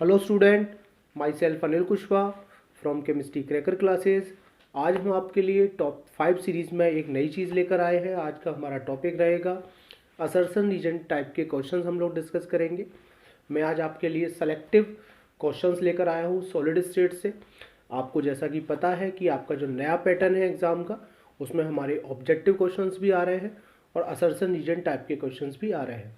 Hello student, my self Anil Kushwaha from chemistry cracker classes. आज हम आपके लिए टॉप 5 सीरीज़ में एक नई चीज़ लेकर आए हैं। आज का हमारा टॉपिक रहेगा असर्शन रीजन टाइप के क्वेश्चंस हम लोग डिस्कस करेंगे। मैं आज आपके लिए सेलेक्टिव क्वेश्चंस लेकर आया हूँ सॉलिड स्टेट से। आपको जैसा कि पता है कि आपका जो नया पैटर्न है एग्ज़ाम का, उसमें हमारे ऑब्जेक्टिव क्वेश्चंस भी आ रहे हैं और असर्शन रीजन टाइप के क्वेश्चंस भी आ रहे हैं।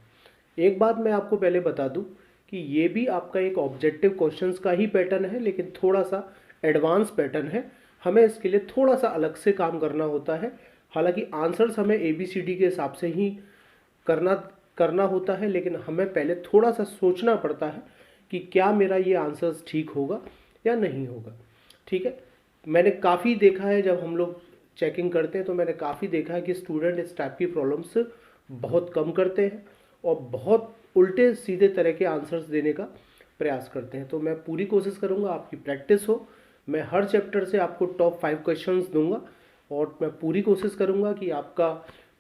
एक बात मैं आपको पहले बता दूं कि ये भी आपका एक ऑब्जेक्टिव क्वेश्चंस का ही पैटर्न है, लेकिन थोड़ा सा एडवांस पैटर्न है। हमें इसके लिए थोड़ा सा अलग से काम करना होता है। हालांकि आंसर्स हमें ABCD के हिसाब से ही करना करना होता है, लेकिन हमें पहले थोड़ा सा सोचना पड़ता है कि क्या मेरा ये आंसर्स ठीक होगा या नहीं होगा। ठीक है, मैंने काफ़ी देखा है, जब हम लोग चेकिंग करते हैं तो मैंने काफ़ी देखा है कि स्टूडेंट इस टाइप की प्रॉब्लम्स बहुत कम करते हैं और बहुत उल्टे सीधे तरह के आंसर्स देने का प्रयास करते हैं। तो मैं पूरी कोशिश करूंगा आपकी प्रैक्टिस हो। मैं हर चैप्टर से आपको टॉप 5 क्वेश्चंस दूंगा और मैं पूरी कोशिश करूंगा कि आपका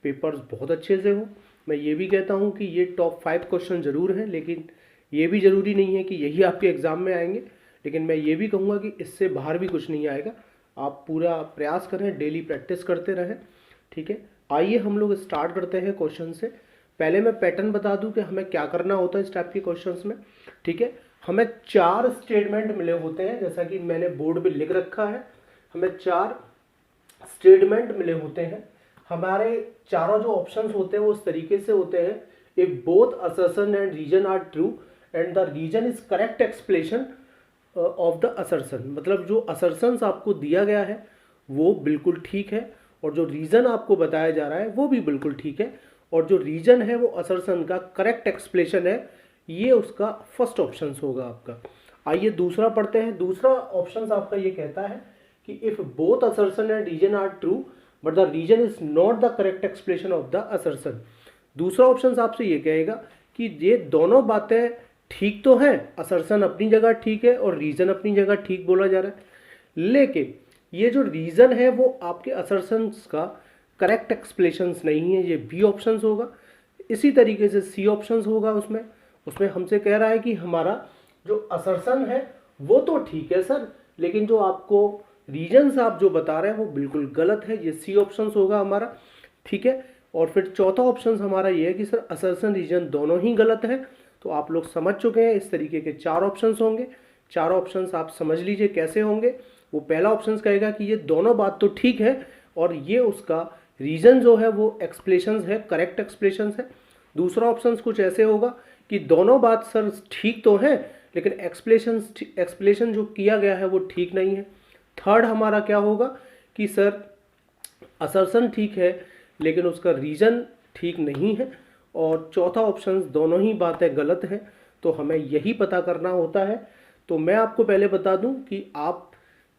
पेपर्स बहुत अच्छे से हो। मैं ये भी कहता हूं कि ये टॉप 5 क्वेश्चन ज़रूर हैं, लेकिन ये भी ज़रूरी नहीं है कि यही आपके एग्ज़ाम में आएंगे। लेकिन मैं ये भी कहूँगा कि इससे बाहर भी कुछ नहीं आएगा। आप पूरा प्रयास करें, डेली प्रैक्टिस करते रहें। ठीक है, आइए हम लोग स्टार्ट करते हैं क्वेश्चन से। पहले मैं पैटर्न बता दूं कि हमें क्या करना होता है इस टाइप के क्वेश्चंस में। ठीक है, हमें 4 स्टेटमेंट मिले होते हैं, जैसा कि मैंने बोर्ड पे लिख रखा है। हमें 4 स्टेटमेंट मिले होते हैं। हमारे चारों जो ऑप्शंस होते हैं वो इस तरीके से होते हैं: if both assertion and reason are true and the reason is correct explanation of the assertion. मतलब जो असर्शंस आपको दिया गया है वो बिल्कुल ठीक है और जो रीजन आपको बताया जा रहा है वो भी बिल्कुल ठीक है, और जो रीजन है वो असर्शन का करेक्ट एक्सप्लेनेशन है। ये उसका फर्स्ट ऑप्शन होगा आपका। आइए दूसरा पढ़ते हैं। दूसरा ऑप्शन आपका ये कहता है कि if both assertion and reason are true but the reason is not the correct explanation of the assertion. दूसरा ऑप्शन आपसे ये कहेगा कि ये दोनों बातें ठीक तो हैं, असर्शन अपनी जगह ठीक है और रीजन अपनी जगह ठीक बोला जा रहा है, लेकिन ये जो रीजन है वो आपके असर्शंस का करेक्ट एक्सप्लेनेशंस नहीं है। ये बी ऑप्शंस होगा। इसी तरीके से सी ऑप्शंस होगा। उसमें उसमें हमसे कह रहा है कि हमारा जो असर्शन है वो तो ठीक है सर, लेकिन जो आपको रीजन्स आप जो बता रहे हैं वो बिल्कुल गलत है। ये सी ऑप्शंस होगा हमारा। ठीक है, और फिर चौथा ऑप्शन हमारा ये है कि सर असर्शन रीजन दोनों ही गलत है। तो आप लोग समझ चुके हैं, इस तरीके के 4 ऑप्शंस होंगे। 4 ऑप्शंस आप समझ लीजिए कैसे होंगे। वो पहला ऑप्शन कहेगा कि ये दोनों बात तो ठीक है और ये उसका रीजन जो है वो एक्सप्लेनेशन है, करेक्ट एक्सप्लेनेशन है। दूसरा ऑप्शन कुछ ऐसे होगा कि दोनों बात सर ठीक तो है, लेकिन एक्सप्लेनेशन जो किया गया है वो ठीक नहीं है। थर्ड हमारा क्या होगा कि सर असर्शन ठीक है लेकिन उसका रीजन ठीक नहीं है। और चौथा ऑप्शन दोनों ही बातें गलत हैं। तो हमें यही पता करना होता है। तो मैं आपको पहले बता दूं कि आप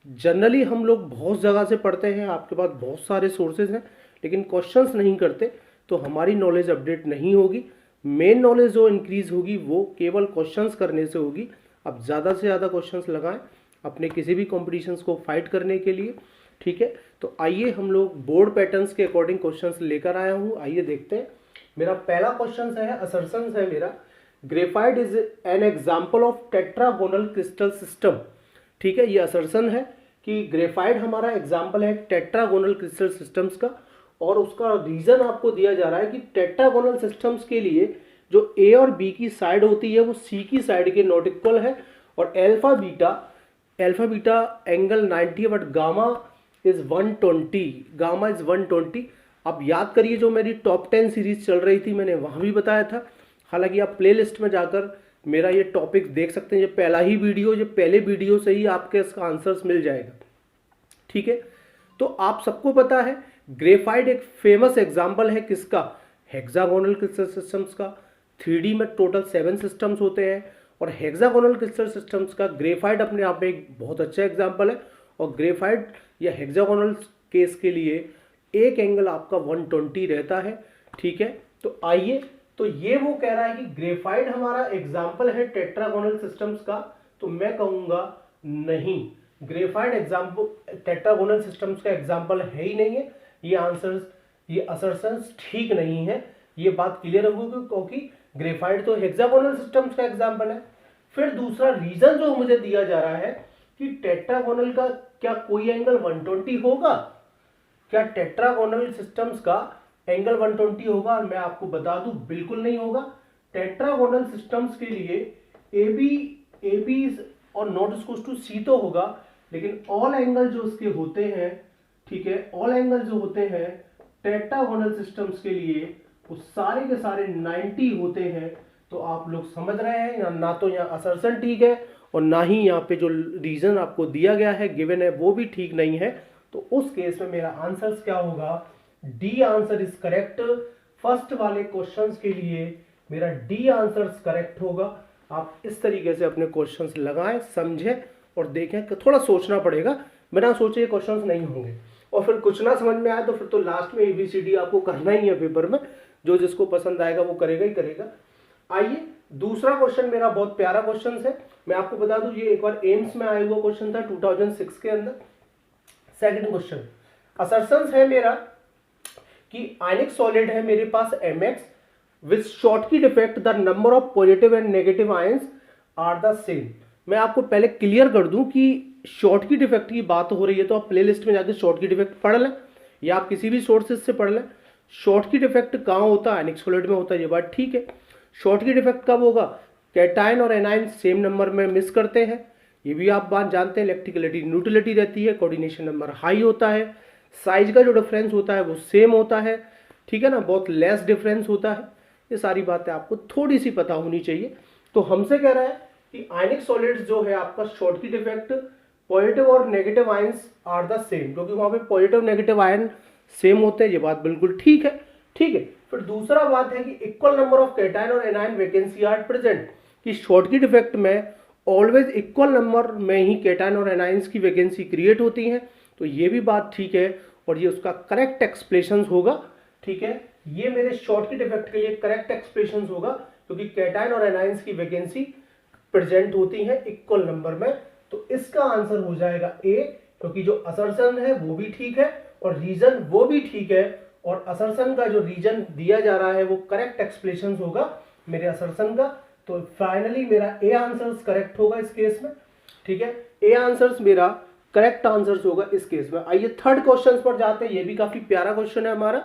जनरली हम लोग बहुत जगह से पढ़ते हैं, आपके पास बहुत सारे सोर्सेज हैं, लेकिन क्वेश्चंस नहीं करते तो हमारी नॉलेज अपडेट नहीं होगी। मेन नॉलेज जो इंक्रीज होगी वो केवल क्वेश्चंस करने से होगी। आप ज़्यादा से ज़्यादा क्वेश्चंस लगाएं अपने किसी भी कॉम्पिटिशन्स को फाइट करने के लिए। ठीक है, तो आइए हम लोग बोर्ड पैटर्न्स के अकॉर्डिंग क्वेश्चंस लेकर आया हूँ। आइए देखते हैं। मेरा पहला क्वेश्चन है, असर्शन है मेरा, graphite is an example of tetragonal crystal system. ठीक है, ये असर्शन है कि ग्रेफाइट हमारा एग्जाम्पल है टेट्रागोनल क्रिस्टल सिस्टम्स का, और उसका रीजन आपको दिया जा रहा है कि टेट्रागोनल सिस्टम्स के लिए जो ए और बी की साइड होती है वो सी की साइड के नॉट इक्वल है, और alpha beta angle 90 but gamma is 120। Gamma is 120। अब याद करिए जो मेरी टॉप 10 सीरीज चल रही थी मैंने वहां भी बताया था। हालांकि आप प्ले लिस्ट में जाकर मेरा ये टॉपिक देख सकते हैं। ये पहला ही वीडियो, ये पहले वीडियो से ही आपके इसका आंसर्स मिल जाएगा। ठीक है, तो आप सबको पता है ग्रेफाइट एक फेमस एग्जाम्पल है किसका, हेक्सागोनल क्रिस्टल सिस्टम्स का। 3D में टोटल 7 सिस्टम्स होते हैं और हेक्सागोनल क्रिस्टल सिस्टम्स का ग्रेफाइट अपने आप में एक बहुत अच्छा एग्जाम्पल है। और ग्रेफाइट या हेक्सागोनल केस के लिए एक एंगल आपका 120 रहता है। ठीक है, तो आइए, तो ये वो कह रहा है कि ग्रेफाइट हमारा एग्जाम्पल है टेट्रागोनल सिस्टम्स का, तो मैं कहूंगा नहीं, ग्रेफाइट एग्जाम्पल टेट्रागोनल सिस्टम्स का एग्जाम्पल है ही नहीं है। ये असर्शंस ठीक नहीं है। ये बात क्लियर होगी क्योंकि ग्रेफाइट तो हेक्सागोनल सिस्टम्स का एग्जाम्पल है। फिर दूसरा रीजन जो मुझे दिया जा रहा है कि टेट्रागोनल का क्या कोई एंगल 120 होगा, क्या टेट्रागोनल सिस्टम्स का एंगल 120 होगा? मैं आपको बता दूं बिल्कुल नहीं होगा। टेट्रागोनल सिस्टम्स के लिए ए बी और नॉट इक्वल टू सी तो होगा, लेकिन ऑल एंगल जो उसके होते हैं, ठीक है, ऑल एंगल जो होते हैं टेट्रागोनल सिस्टम्स के लिए वो सारे के सारे 90 होते हैं। तो आप लोग समझ रहे हैं ना तो यहाँ असर्शन ठीक है और ना ही यहाँ पे जो रीजन आपको दिया गया है गिवन है वो भी ठीक नहीं है। तो उस केस में मेरा आंसर क्या होगा? D answer is correct. First वाले क्वेश्चंस के लिए मेरा डी आंसर करेक्ट होगा। आप इस तरीके से अपने क्वेश्चंस लगाएं, समझें और देखें कि थोड़ा सोचना पड़ेगा, बिना सोचे ये क्वेश्चंस नहीं होंगे। और फिर कुछ ना समझ में आए तो फिर तो लास्ट में ABCD आपको करना ही है पेपर में, जो जिसको पसंद आएगा वो करेगा ही करेगा। आइए दूसरा क्वेश्चन मेरा बहुत प्यारा क्वेश्चन है, मैं आपको बता दूं ये एक बार एम्स में आया हुआ क्वेश्चन था 2006 के अंदर। सेकंड क्वेश्चन असर्शंस है मेरा कि आयनिक सॉलिड है मेरे पास Mx with Schottky defect the number of positive and negative ions are the same. मैं आपको पहले क्लियर कर दूं कि शॉर्टकी डिफेक्ट की बात हो रही है तो आप प्लेलिस्ट में जाकर शॉर्टकी डिफेक्ट पढ़ लें या आप किसी भी सोर्सेज से पढ़ लें। शॉर्टकी डिफेक्ट कहाँ होता है? आयनिक सॉलिड में होता है, ये बात ठीक है। शॉर्टकी डिफेक्ट कब होगा? कैटायन और एनायन सेम नंबर में मिस करते हैं, ये भी आप बात जानते हैं। इलेक्ट्रिकलिटी न्यूट्रलिटी रहती है, कोऑर्डिनेशन नंबर हाई होता है, साइज का जो डिफरेंस होता है वो सेम होता है, ठीक है ना, बहुत लेस डिफरेंस होता है। ये सारी बातें आपको थोड़ी सी पता होनी चाहिए। तो हमसे कह रहा है कि आयनिक सॉलिड्स जो है आपका शॉर्टकी डिफेक्ट पॉजिटिव और negative ions are the same, क्योंकि वहां पे पॉजिटिव नेगेटिव आयन सेम होते हैं, ये बात बिल्कुल ठीक है। ठीक है, फिर दूसरा बात है कि इक्वल नंबर ऑफ कैटायन और एनायन वैकेंसी आर प्रेजेंट, कि शॉर्टकी डिफेक्ट में ऑलवेज इक्वल नंबर में ही कैटायन और एनायंस की वैकेंसी क्रिएट होती है। तो ये भी बात ठीक है और ये उसका करेक्ट एक्सप्लेशन होगा। ठीक है, ये मेरे शॉर्टकी डिफेक्ट के लिए करेक्ट एक्सप्लेशन होगा, क्योंकि कैटायन और एनायंस की वैकेंसी प्रेजेंट होती है इक्वल नंबर में। तो इसका आंसर हो जाएगा ए, क्योंकि जो असर्शन है वो भी ठीक है और रीजन वो भी ठीक है, और असर्शन का जो रीजन दिया जा रहा है वो करेक्ट एक्सप्लेशन होगा मेरे असर्शन का। तो फाइनली मेरा ए आंसर करेक्ट होगा इस केस में। ठीक है, ए आंसर मेरा करेक्ट आंसर होगा इस केस में। आइए थर्ड क्वेश्चन पर जाते हैं, ये भी काफी प्यारा क्वेश्चन है हमारा।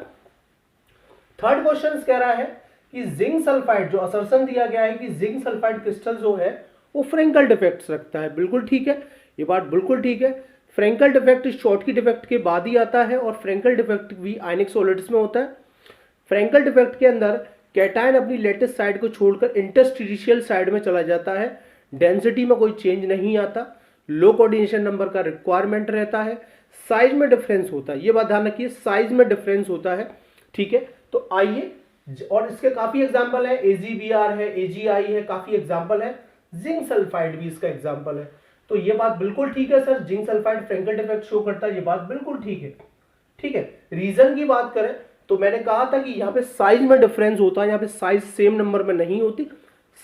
थर्ड क्वेश्चन कह रहा है कि जिंक सल्फाइड, जो असर्शन दिया गया है कि जिंक सल्फाइड क्रिस्टल जो है वो फ्रेंकल डिफेक्ट्स रखता है। बिल्कुल ठीक है, ये बात बिल्कुल ठीक है। फ्रेंकल डिफेक्ट शॉर्टकी डिफेक्ट के बाद ही आता है और फ्रेंकल डिफेक्ट भी आयनिक सॉलिड्स में होता है। फ्रेंकल डिफेक्ट के अंदर कैटायन अपनी लेटेस्ट साइड को छोड़कर इंटरस्टिशियल साइड में चला जाता है, डेंसिटी में कोई चेंज नहीं आता, लो कोऑर्डिनेशन नंबर का रिक्वायरमेंट रहता है, साइज में डिफरेंस होता है, ये बात ध्यान रखिए, साइज में डिफरेंस होता है। ठीक है, तो आइए, और इसके काफी एग्जांपल है, AgBr है, AgI है, काफी एग्जांपल है। जिंक सल्फाइड भी इसका एग्जांपल है। तो ये बात बिल्कुल ठीक है sir, zinc sulphide Frenkel defect show करता है, ये बात बिल्कुल ठीक है। ठीक है, रीजन की बात करें तो मैंने कहा था कि यहाँ पे साइज में डिफरेंस होता है, यहाँ पे साइज सेम नंबर में नहीं होती,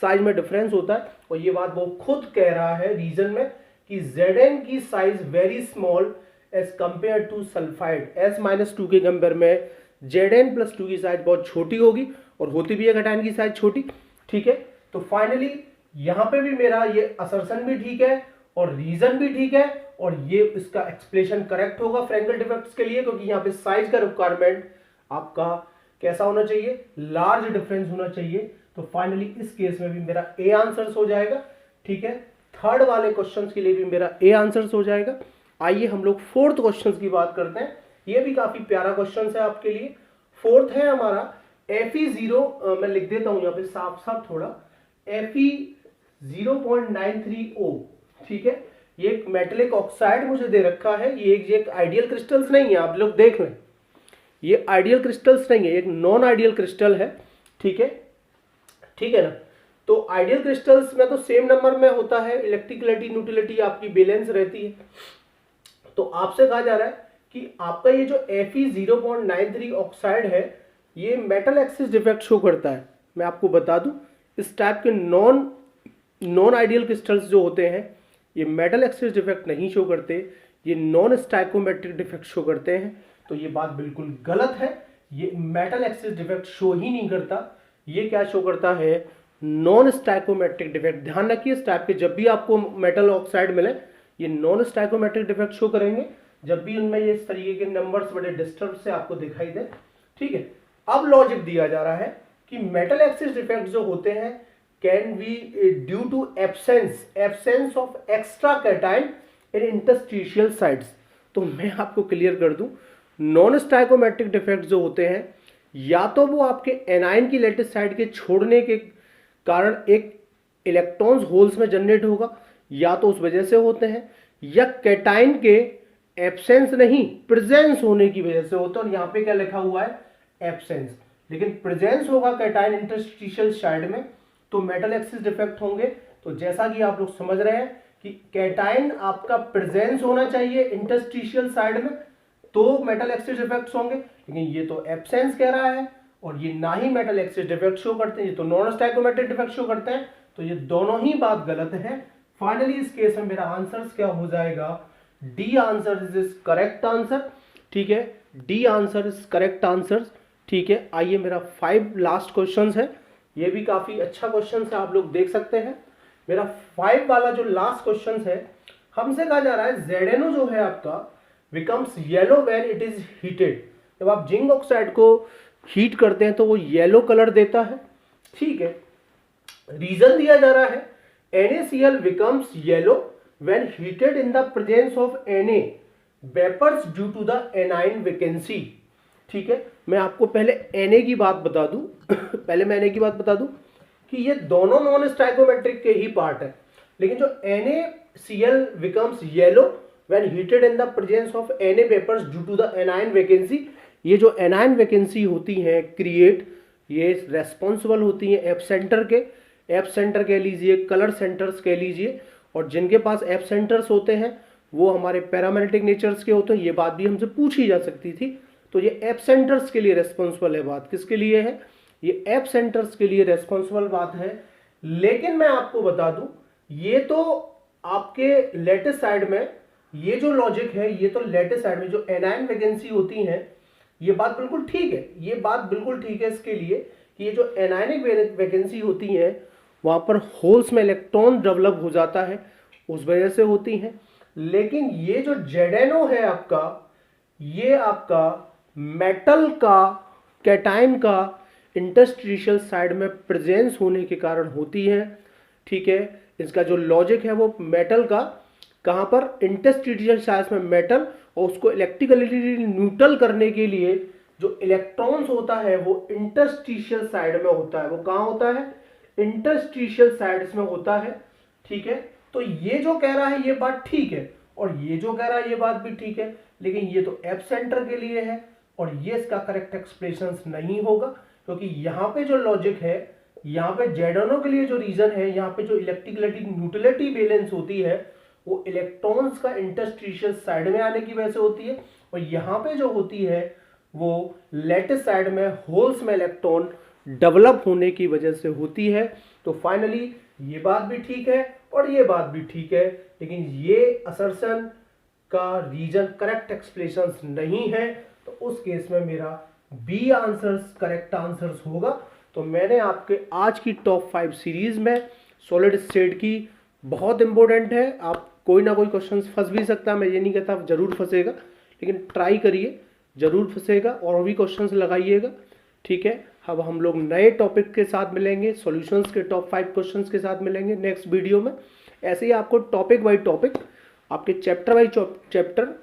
साइज में डिफरेंस होता है। और ये बात वो खुद कह रहा है रीजन में कि Zn की size very small as compare to sulphide, S-2 के कंपेयर में Zn+2 की साइज बहुत छोटी होगी और होती भी है कैटायन की साइज छोटी। ठीक है, तो फाइनली यहाँ पे भी मेरा ये असर्शन भी ठीक है और रीजन भी ठीक है और ये इसका एक्सप्लेनेशन करेक्ट होगा फ्रेंकल डिफेक्ट्स के लिए, क्योंकि यहाँ पे साइज का रिक्वायरमेंट आपका कैसा होना चाहिए, लार्ज डिफरेंस होना चाहिए। तो फाइनली इस केस में भी मेरा ए आंसर हो जाएगा। ठीक है, थर्ड वाले क्वेश्चन के लिए भी मेरा ए आंसर हो जाएगा। आइए हम लोग फोर्थ क्वेश्चन की बात करते हैं, ये भी काफी प्यारा क्वेश्चन है आपके लिए। फोर्थ है हमारा Fe0, मैं लिख देता हूं यहाँ पे साफ साफ थोड़ा, Fe0.93O। ठीक है, ये एक मेटेलिक ऑक्साइड मुझे दे रखा है, ये एक आइडियल क्रिस्टल्स नहीं है, आप लोग देख लें, ये आइडियल क्रिस्टल्स नहीं है, एक नॉन आइडियल क्रिस्टल है। ठीक है, ठीक है ना। तो आइडियल क्रिस्टल्स में तो सेम नंबर में होता है, इलेक्ट्रिकलिटी न्यूट्रलिटी आपकी बैलेंस रहती है। तो आपसे कहा जा रहा है कि आपका ये जो Fe0.93 ऑक्साइड है ये मेटल एक्सिस डिफेक्ट शो करता है। मैं आपको बता दूं, इस टाइप के नॉन आइडियल क्रिस्टल्स जो होते हैं ये मेटल एक्सिस डिफेक्ट नहीं शो करते, ये नॉन स्टाइकोमेट्रिक डिफेक्ट शो करते हैं। तो ये बात बिल्कुल गलत है, ये मेटल एक्सिस डिफेक्ट शो ही नहीं करता, ये क्या शो करता है, नॉन स्टाइकोमेट्रिक डिफेक्ट। ध्यान रखिए इस टाइप के जब भी आपको मेटल ऑक्साइड मिले ये नॉन स्टाइकोमेट्रिक डिफेक्ट शो करेंगे, जब भी उनमें ये इस तरीके के नंबर्स बड़े डिस्टर्ब से आपको दिखाई दे। ठीक है, अब लॉजिक दिया जा रहा है कि मेटल एक्सिस डिफेक्ट जो होते हैं can be due to absence of extra cation in interstitial sites. तो मैं आपको क्लियर कर दूं, नॉन स्टाइकोमेट्रिक डिफेक्ट जो होते हैं या तो वो आपके एनाइन की लेटिस साइड के छोड़ने के कारण एक इलेक्ट्रॉन्स होल्स में जनरेट होगा, या तो उस वजह से होते हैं, या कैटाइन के एब्सेंस नहीं प्रेजेंस होने की वजह से होता है। और यहां पे क्या लिखा हुआ है, एब्सेंस, लेकिन प्रेजेंस होगा कैटाइन इंटरस्टिशियल साइड में तो मेटल एक्सिस डिफेक्ट होंगे। तो जैसा कि आप लोग समझ रहे हैं कि कैटाइन आपका प्रेजेंस होना चाहिए इंटरस्टिशियल साइड में तो मेटल एक्सिस डिफेक्ट्स होंगे, लेकिन ये तो एब्सेंस कह रहा है और ये ना ही मेटल एक्सिस डिफेक्ट शो करते हैं, ये तो नॉन स्टाइकोमेट्रिक डिफेक्ट शो करते हैं। तो ये दोनों ही बात गलत है। फाइनली इस केस में मेरा आंसर क्या हो जाएगा, D answer is correct answer. ठीक है, D answer is correct answer. ठीक है, आइए मेरा 5 लास्ट क्वेश्चन है, ये भी काफी अच्छा क्वेश्चन है, आप लोग देख सकते हैं। मेरा 5 वाला जो लास्ट क्वेश्चन है, हमसे कहा जा रहा है ZnO जो है आपका becomes yellow when it is heated. जब आप जिंक ऑक्साइड को हीट करते हैं तो वो येलो कलर देता है। ठीक है, रीजन दिया जा रहा है NaCl becomes yellow when heated in the presence of Na vapors due to the anion vacancy। ठीक है, मैं आपको पहले Na की बात बता दूं पहले मैं Na की बात बता दूं कि ये दोनों नॉन स्टाइकोमेट्रिक के ही पार्ट है, लेकिन जो NaCl becomes yellow when heated in the presence of Na vapors due to the anion vacancy, ये जो anion vacancy होती है क्रिएट, ये रेस्पॉन्सिबल होती है एप सेंटर कह लीजिए, कलर सेंटर्स कह लीजिए, और जिनके पास एप सेंटर्स होते हैं वो हमारे पैरामैग्नेटिक नेचर्स के होते हैं। ये बात भी हमसे पूछी जा सकती थी। तो ये एप सेंटर्स के लिए रेस्पॉन्सिबल है। बात किसके लिए है, ये एप सेंटर्स के लिए रेस्पॉन्सिबल बात है। लेकिन मैं आपको बता दूं ये तो आपके लेटेस्ट साइड में ये जो लॉजिक है, ये तो लेटेस्ट साइड में जो एनायन वैकेंसी होती है, ये बात बिल्कुल ठीक है, ये बात बिल्कुल ठीक है इसके लिए कि ये जो एनायनिक वैकेंसी होती है वहां पर होल्स में इलेक्ट्रॉन डेवलप हो जाता है, उस वजह से होती है। लेकिन ये जो ZnO है आपका, ये आपका मेटल का कैटाइन का इंटरस्टिशियल साइड में प्रेजेंस होने के कारण होती है। ठीक है, इसका जो लॉजिक है वो मेटल का कहां पर, इंटरस्टिशियल साइड में मेटल, और उसको इलेक्ट्रिकली न्यूट्रल करने के लिए जो इलेक्ट्रॉन्स होता है वो इंटरस्टिशियल साइड में होता है। वो कहां होता है, इंटरस्टिशियल साइड्स में होता है। ठीक है, तो ये जो कह रहा है ये बात ठीक है, और ये जो कह रहा है ये बात भी ठीक है, लेकिन ये तो एप सेंटर के लिए है और ये इसका करेक्ट एक्सप्रेशन नहीं होगा, क्योंकि यहाँ पे जो लॉजिक है, यहाँ पे ZnO के लिए जो रीजन है, यहाँ पे जो इलेक्ट्रिकलिटी न्यूट्रलिटी बैलेंस होती है वो इलेक्ट्रॉन्स का इंटरस्टिशियल साइड में आने की वजह से होती है, और यहाँ पे जो होती है वो लेटिस साइड में होल्स में इलेक्ट्रॉन डेवलप होने की वजह से होती है। तो फाइनली ये बात भी ठीक है और ये बात भी ठीक है, लेकिन ये असर्शन का रीजन करेक्ट एक्सप्लेनेशन नहीं है। तो उस केस में मेरा बी आंसर्स करेक्ट आंसर्स होगा। तो मैंने आपके आज की टॉप 5 सीरीज में सॉलिड स्टेट की बहुत इंपॉर्टेंट है, आप कोई ना कोई क्वेश्चन फंस भी सकता है, मैं ये नहीं कहता आप जरूर फंसेगा, लेकिन ट्राई करिए, जरूर फंसेगा और भी क्वेश्चंस लगाइएगा। ठीक है, अब हम लोग नए टॉपिक के साथ मिलेंगे, सॉल्यूशंस के टॉप 5 क्वेश्चंस के साथ मिलेंगे नेक्स्ट वीडियो में। ऐसे ही आपको टॉपिक बाय टॉपिक, आपके chapter by chapter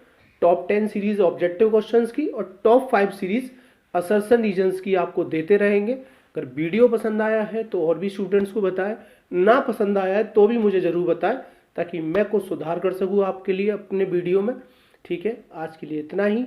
top 10 series objective questions की और टॉप 5 सीरीज असर्शन रीजन्स की आपको देते रहेंगे। अगर वीडियो पसंद आया है तो और भी स्टूडेंट्स को बताएं, ना पसंद आया है तो भी मुझे ज़रूर बताएं, ताकि मैं कुछ सुधार कर सकूँ आपके लिए अपने वीडियो में। ठीक है, आज के लिए इतना ही।